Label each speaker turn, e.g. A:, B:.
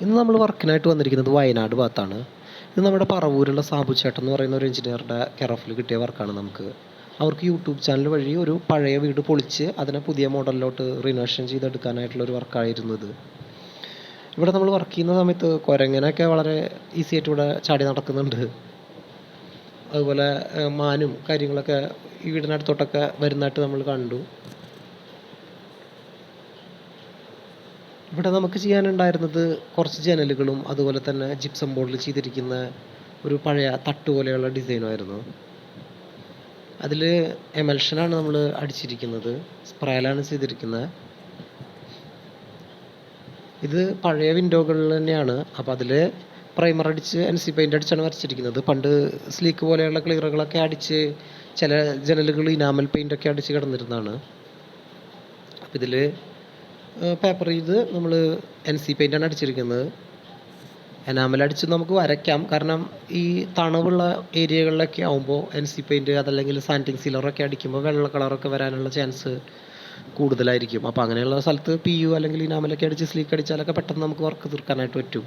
A: ഇന്ന് നമ്മൾ വർക്കിനായിട്ട് വന്നിരിക്കുന്നത് വയനാട് ഭാഗത്താണ്. ഇത് നമ്മുടെ പറവൂരുള്ള സാബു ചേട്ടൻ എന്ന് പറയുന്ന ഒരു എഞ്ചിനീയറുടെ കെയർ ഓഫിൽ കിട്ടിയ വർക്കാണ് നമുക്ക്. അവർക്ക് യൂട്യൂബ് ചാനൽ വഴി ഒരു പഴയ വീട് പൊളിച്ച് അതിനെ പുതിയ മോഡലിലോട്ട് റിനോവേഷൻ ചെയ്തെടുക്കാനായിട്ടുള്ള ഒരു വർക്കായിരുന്നു ഇത്. ഇവിടെ നമ്മൾ വർക്ക് ചെയ്യുന്ന സമയത്ത് കുരങ്ങനൊക്കെ വളരെ ഈസി ആയിട്ട് ഇവിടെ ചാടി നടക്കുന്നുണ്ട്. അതുപോലെ മാനും കാര്യങ്ങളൊക്കെ ഈ വീടിനടുത്തോട്ടൊക്കെ വരുന്നതായിട്ട് നമ്മൾ കണ്ടു. ഇവിടെ നമുക്ക് ചെയ്യാനുണ്ടായിരുന്നത് കുറച്ച് ജനലുകളും അതുപോലെ തന്നെ ജിപ്സം ബോർഡിൽ ചെയ്തിരിക്കുന്ന ഒരു പഴയ തട്ട് പോലെയുള്ള ഡിസൈനുമായിരുന്നു. അതിൽ എമൽഷനാണ് നമ്മൾ അടിച്ചിരിക്കുന്നത്, സ്പ്രേയിലാണ് ചെയ്തിരിക്കുന്നത്. ഇത് പഴയ വിൻഡോകളിൽ തന്നെയാണ്. അപ്പോൾ അതിൽ പ്രൈമർ അടിച്ച് NC പെയിൻ്റ് അടിച്ചാണ് വരച്ചിരിക്കുന്നത്. പണ്ട് സ്ലീക്ക് പോലെയുള്ള ക്ലിയറുകളൊക്കെ അടിച്ച് ചില ജനലുകൾ ഇനാമൽ പെയിൻ്റൊക്കെ അടിച്ച് കിടന്നിരുന്നതാണ്. അപ്പോൾ ഇതിൽ പേപ്പർ ചെയ്ത് നമ്മൾ NC പെയിൻ്റാണ് അടിച്ചിരിക്കുന്നത്. എനാമൽ അടിച്ച് നമുക്ക് വരയ്ക്കാം, കാരണം ഈ തണുവുള്ള ഏരിയകളിലൊക്കെ ആകുമ്പോൾ NC പെയിൻറ്റ് അതല്ലെങ്കിൽ സാൻഡിങ് സീലറൊക്കെ അടിക്കുമ്പോൾ വെള്ള കളറൊക്കെ വരാനുള്ള ചാൻസ് കൂടുതലായിരിക്കും. അപ്പോൾ അങ്ങനെയുള്ള സ്ഥലത്ത് PU അല്ലെങ്കിൽ ഇനാമലൊക്കെ അടിച്ച് സ്ലീക്ക് അടിച്ചാലൊക്കെ പെട്ടെന്ന് നമുക്ക് വർക്ക് തീർക്കാനായിട്ട് പറ്റും.